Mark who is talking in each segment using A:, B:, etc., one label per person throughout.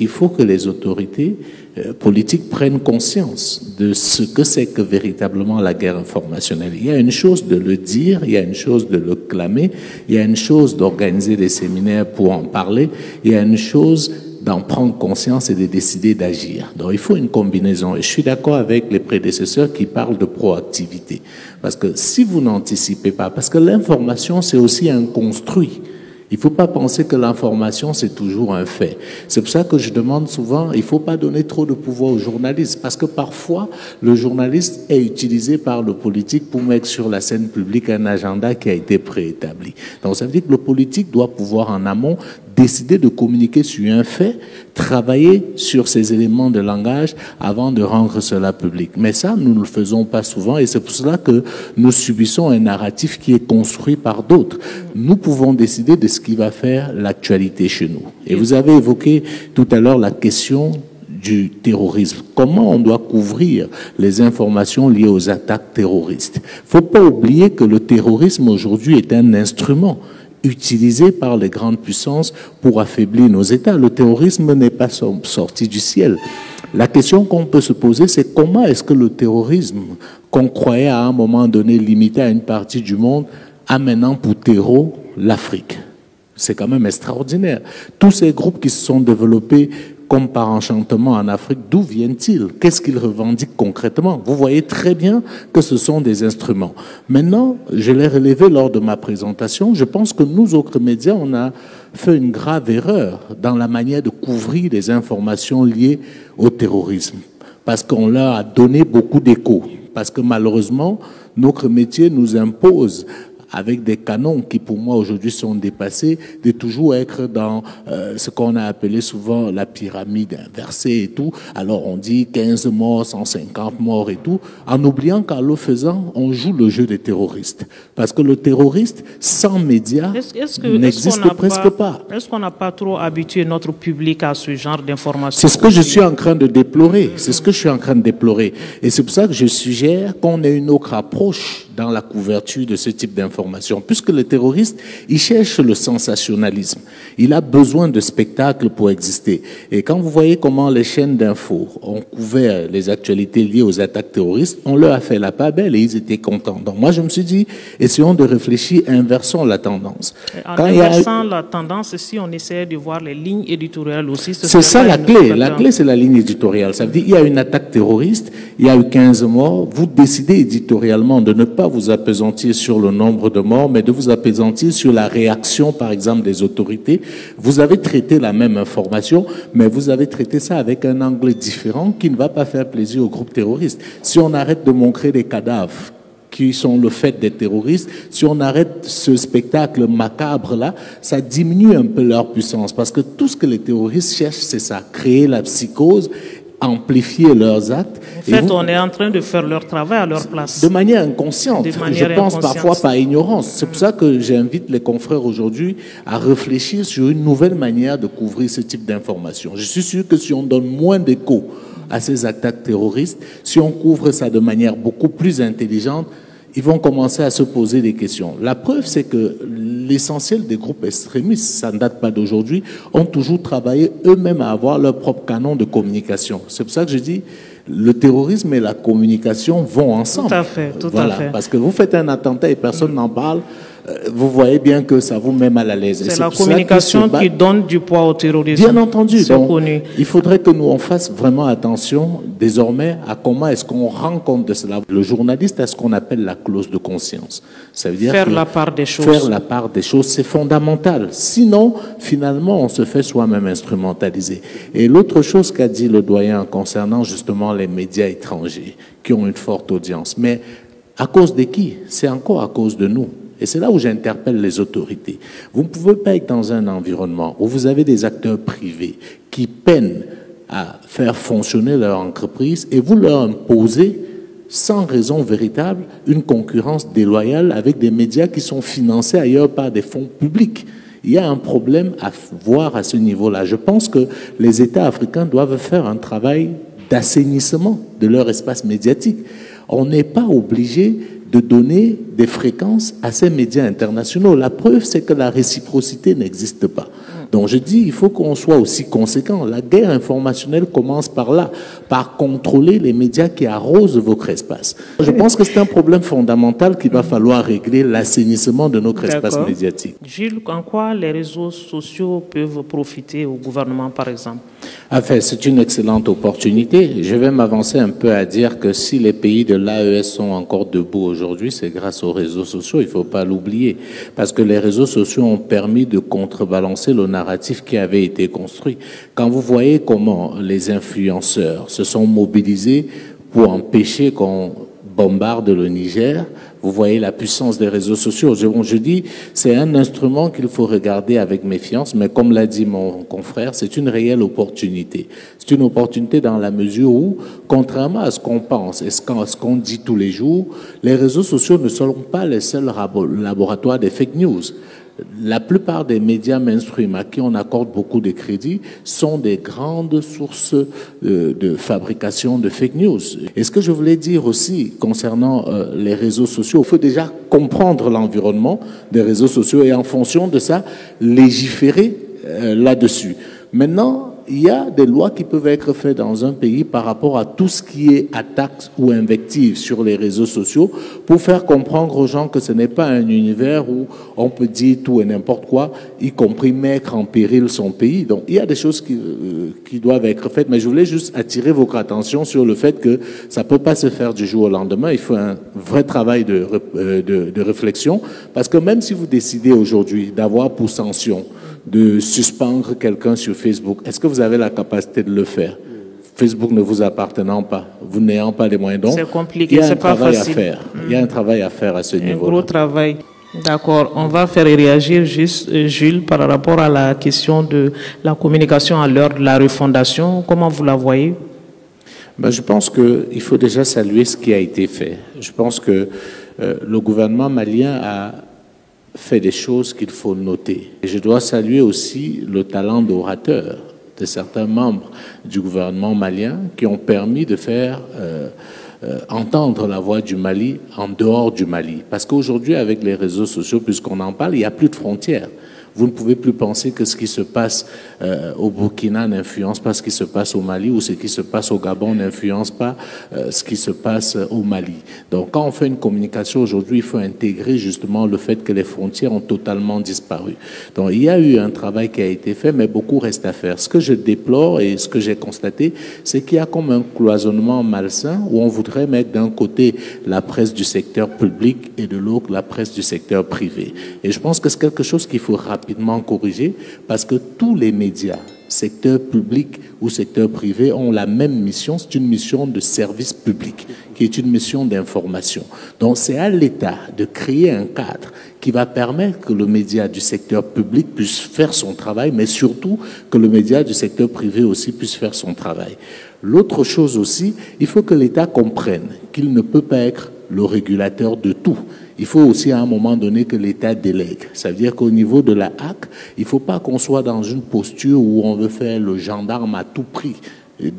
A: qu'il faut que les autorités politiques prennent conscience de ce que c'est que véritablement la guerre informationnelle. Il y a une chose de le dire, il y a une chose de le clamer, il y a une chose d'organiser des séminaires pour en parler, il y a une chose d'en prendre conscience et de décider d'agir. Donc il faut une combinaison. Et je suis d'accord avec les prédécesseurs qui parlent de proactivité. Parce que si vous n'anticipez pas, parce que l'information c'est aussi un construit. Il ne faut pas penser que l'information, c'est toujours un fait. C'est pour ça que je demande souvent, il ne faut pas donner trop de pouvoir aux journalistes, parce que parfois, le journaliste est utilisé par le politique pour mettre sur la scène publique un agenda qui a été préétabli. Donc ça veut dire que le politique doit pouvoir en amont décider de communiquer sur un fait, travailler sur ces éléments de langage avant de rendre cela public. Mais ça, nous ne le faisons pas souvent et c'est pour cela que nous subissons un narratif qui est construit par d'autres. Nous pouvons décider de ce qui va faire l'actualité chez nous. Et vous avez évoqué tout à l'heure la question du terrorisme. Comment on doit couvrir les informations liées aux attaques terroristes? Il ne faut pas oublier que le terrorisme aujourd'hui est un instrument utilisé par les grandes puissances pour affaiblir nos États. Le terrorisme n'est pas sorti du ciel. La question qu'on peut se poser, c'est comment est-ce que le terrorisme, qu'on croyait à un moment donné limité à une partie du monde, a maintenant pour terreau l'Afrique? C'est quand même extraordinaire. Tous ces groupes qui se sont développés comme par enchantement en Afrique, d'où viennent-ils? Qu'est-ce qu'ils revendiquent concrètement? Vous voyez très bien que ce sont des instruments. Maintenant, je l'ai relevé lors de ma présentation, je pense que nous, autres médias, on a fait une grave erreur dans la manière de couvrir les informations liées au terrorisme. Parce qu'on leur a donné beaucoup d'écho. Parce que malheureusement, notre métier nous impose avec des canons qui pour moi aujourd'hui sont dépassés, de toujours être dans ce qu'on a appelé souvent la pyramide inversée et tout. Alors on dit 15 morts, 150 morts et tout, en oubliant qu'en le faisant, on joue le jeu des terroristes. Parce que le terroriste, sans médias, n'existe presque pas.
B: Est-ce qu'on n'a pas trop habitué notre public à ce genre d'informations?
A: C'est ce que je suis en train de déplorer. C'est ce que je suis en train de déplorer. Et c'est pour ça que je suggère qu'on ait une autre approche dans la couverture de ce type d'informations. Puisque le terroriste, il cherche le sensationnalisme. Il a besoin de spectacles pour exister. Et quand vous voyez comment les chaînes d'infos ont couvert les actualités liées aux attaques terroristes, on leur a fait la part belle et ils étaient contents. Donc moi, je me suis dit, essayons de réfléchir, inversons la tendance.
B: En inversant la tendance, si on essaie de voir les lignes éditoriales aussi...
A: C'est ça la clé. La clé, c'est la ligne éditoriale. Ça veut dire qu'il y a une attaque terroriste, il y a eu 15 morts. Vous décidez éditorialement de ne pas vous appesantir sur le nombre de morts, mais de vous appesantir sur la réaction, par exemple, des autorités. Vous avez traité la même information, mais vous avez traité ça avec un angle différent qui ne va pas faire plaisir aux groupes terroristes. Si on arrête de montrer des cadavres qui sont le fait des terroristes, si on arrête ce spectacle macabre-là, ça diminue un peu leur puissance. Parce que tout ce que les terroristes cherchent, c'est ça, créer la psychose, amplifier leurs actes.
B: En fait, on est en train de faire leur travail à leur place.
A: De manière inconsciente. Je pense parfois par ignorance. C'est pour ça que j'invite les confrères aujourd'hui à réfléchir sur une nouvelle manière de couvrir ce type d'informations. Je suis sûr que si on donne moins d'écho à ces attaques terroristes, si on couvre ça de manière beaucoup plus intelligente, ils vont commencer à se poser des questions. La preuve, c'est que l'essentiel des groupes extrémistes, ça ne date pas d'aujourd'hui, ont toujours travaillé eux-mêmes à avoir leur propre canon de communication. C'est pour ça que je dis, le terrorisme et la communication vont ensemble.
B: Tout à fait, tout à fait.
A: Parce que vous faites un attentat et personne n'en parle, vous voyez bien que ça vous met mal à l'aise.
B: C'est la communication qui donne du poids au terrorisme.
A: Bien entendu. Donc, il faudrait que nous on fasse vraiment attention désormais à comment est-ce qu'on rend compte de cela. Le journaliste a ce qu'on appelle la clause de conscience. Ça veut dire
B: faire la part des choses.
A: Faire la part des choses, c'est fondamental. Sinon, finalement, on se fait soi-même instrumentaliser. Et l'autre chose qu'a dit le doyen concernant justement les médias étrangers qui ont une forte audience, mais à cause de qui? C'est encore à cause de nous. Et c'est là où j'interpelle les autorités. Vous ne pouvez pas être dans un environnement où vous avez des acteurs privés qui peinent à faire fonctionner leur entreprise et vous leur imposez, sans raison véritable, une concurrence déloyale avec des médias qui sont financés ailleurs par des fonds publics. Il y a un problème à voir à ce niveau-là. Je pense que les États africains doivent faire un travail d'assainissement de leur espace médiatique. On n'est pas obligé de donner des fréquences à ces médias internationaux. La preuve, c'est que la réciprocité n'existe pas. Donc je dis, il faut qu'on soit aussi conséquent. La guerre informationnelle commence par là, par contrôler les médias qui arrosent votre espace. Je pense que c'est un problème fondamental qu'il va falloir régler, l'assainissement de notre espace médiatique.
B: Gilles, en quoi les réseaux sociaux peuvent profiter au gouvernement, par exemple?
A: Enfin, c'est une excellente opportunité. Je vais m'avancer un peu à dire que si les pays de l'AES sont encore debout aujourd'hui, c'est grâce aux réseaux sociaux, il ne faut pas l'oublier. Parce que les réseaux sociaux ont permis de contrebalancer le narratif qui avait été construit. Quand vous voyez comment les influenceurs se sont mobilisés pour empêcher qu'on bombarde le Niger, vous voyez la puissance des réseaux sociaux. Je dis, c'est un instrument qu'il faut regarder avec méfiance, mais comme l'a dit mon confrère, c'est une réelle opportunité. C'est une opportunité dans la mesure où, contrairement à ce qu'on pense et ce qu'on dit tous les jours, les réseaux sociaux ne sont pas les seuls laboratoires des fake news. La plupart des médias mainstream à qui on accorde beaucoup de crédits sont des grandes sources de fabrication de fake news. Et ce que je voulais dire aussi concernant les réseaux sociaux, il faut déjà comprendre l'environnement des réseaux sociaux et en fonction de ça, légiférer là-dessus. Maintenant, il y a des lois qui peuvent être faites dans un pays par rapport à tout ce qui est attaque ou invective sur les réseaux sociaux pour faire comprendre aux gens que ce n'est pas un univers où on peut dire tout et n'importe quoi, y compris mettre en péril son pays. Donc, il y a des choses qui doivent être faites, mais je voulais juste attirer votre attention sur le fait que ça ne peut pas se faire du jour au lendemain. Il faut un vrai travail de réflexion, parce que même si vous décidez aujourd'hui d'avoir pour sanction de suspendre quelqu'un sur Facebook, est-ce que vous avez la capacité de le faire? Facebook ne vous appartenant pas, vous n'ayant pas les moyens. Donc,
B: c'est compliqué, c'est pas facile.
A: Il y a un travail à faire à ce niveau-là.
B: Un gros travail. D'accord. On va faire réagir juste Jules par rapport à la question de la communication à l'heure de la refondation. Comment vous la voyez?
A: Je pense qu'il faut déjà saluer ce qui a été fait. Je pense que le gouvernement malien a fait des choses qu'il faut noter. Et je dois saluer aussi le talent d'orateur de certains membres du gouvernement malien qui ont permis de faire entendre la voix du Mali en dehors du Mali. Parce qu'aujourd'hui, avec les réseaux sociaux, puisqu'on en parle, il n'y a plus de frontières. Vous ne pouvez plus penser que ce qui se passe au Burkina n'influence pas ce qui se passe au Mali ou ce qui se passe au Gabon n'influence pas ce qui se passe au Mali. Donc quand on fait une communication aujourd'hui, il faut intégrer justement le fait que les frontières ont totalement disparu. Donc il y a eu un travail qui a été fait, mais beaucoup reste à faire. Ce que je déplore et ce que j'ai constaté, c'est qu'il y a comme un cloisonnement malsain où on voudrait mettre d'un côté la presse du secteur public et de l'autre la presse du secteur privé. Et je pense que c'est quelque chose qu'il faut rappeler rapidement corrigé parce que tous les médias, secteur public ou secteur privé, ont la même mission. C'est une mission de service public qui est une mission d'information. Donc c'est à l'État de créer un cadre qui va permettre que le média du secteur public puisse faire son travail, mais surtout que le média du secteur privé aussi puisse faire son travail. L'autre chose aussi, il faut que l'État comprenne qu'il ne peut pas être le régulateur de tout. Il faut aussi à un moment donné que l'État délègue. Ça veut dire qu'au niveau de la HAC, il ne faut pas qu'on soit dans une posture où on veut faire le gendarme à tout prix,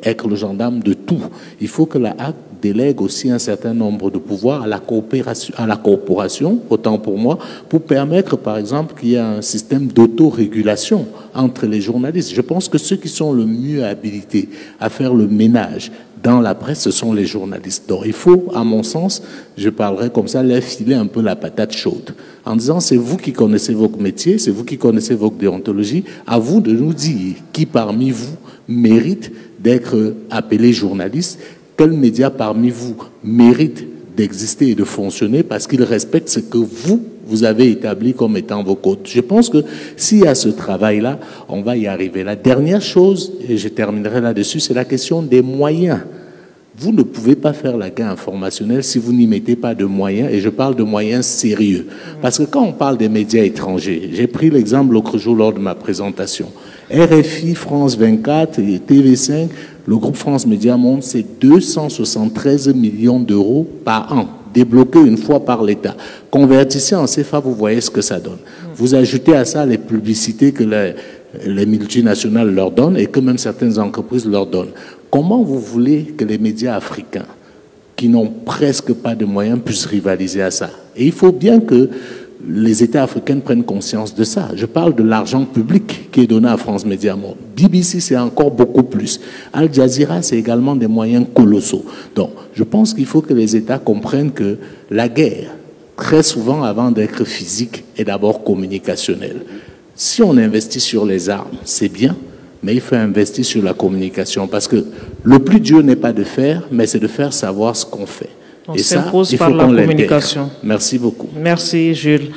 A: être le gendarme de tout. Il faut que la HAC délègue aussi un certain nombre de pouvoirs à la corporation, autant pour moi, pour permettre par exemple qu'il y ait un système d'autorégulation entre les journalistes. Je pense que ceux qui sont le mieux habilités à faire le ménage dans la presse, ce sont les journalistes. Donc il faut, à mon sens, je parlerai comme ça, leur filer un peu la patate chaude, en disant c'est vous qui connaissez votre métier, c'est vous qui connaissez votre déontologie, à vous de nous dire qui parmi vous mérite d'être appelé journaliste, quel média parmi vous mérite d'exister et de fonctionner parce qu'il respecte ce que vous avez établi comme étant vos codes. Je pense que s'il y a ce travail-là, on va y arriver. La dernière chose, et je terminerai là-dessus, c'est la question des moyens. Vous ne pouvez pas faire la guerre informationnelle si vous n'y mettez pas de moyens, et je parle de moyens sérieux. Parce que quand on parle des médias étrangers, j'ai pris l'exemple l'autre jour lors de ma présentation, RFI, France 24 et TV5, le groupe France Média Monde, c'est 273 millions d'euros par an, débloqués une fois par l'État. Convertissez en CFA, vous voyez ce que ça donne. Vous ajoutez à ça les publicités que les multinationales leur donnent et que même certaines entreprises leur donnent. Comment vous voulez que les médias africains, qui n'ont presque pas de moyens, puissent rivaliser à ça? Et il faut bien que les États africains prennent conscience de ça. Je parle de l'argent public qui est donné à France Média Monde. BBC, c'est encore beaucoup plus. Al Jazeera, c'est également des moyens colossaux. Donc, je pense qu'il faut que les États comprennent que la guerre, très souvent, avant d'être physique, est d'abord communicationnelle. Si on investit sur les armes, c'est bien, mais il faut investir sur la communication. Parce que le plus dur n'est pas de faire, mais c'est de faire savoir ce qu'on fait.
B: On s'impose par la communication.
A: Merci beaucoup.
B: Merci, Jules.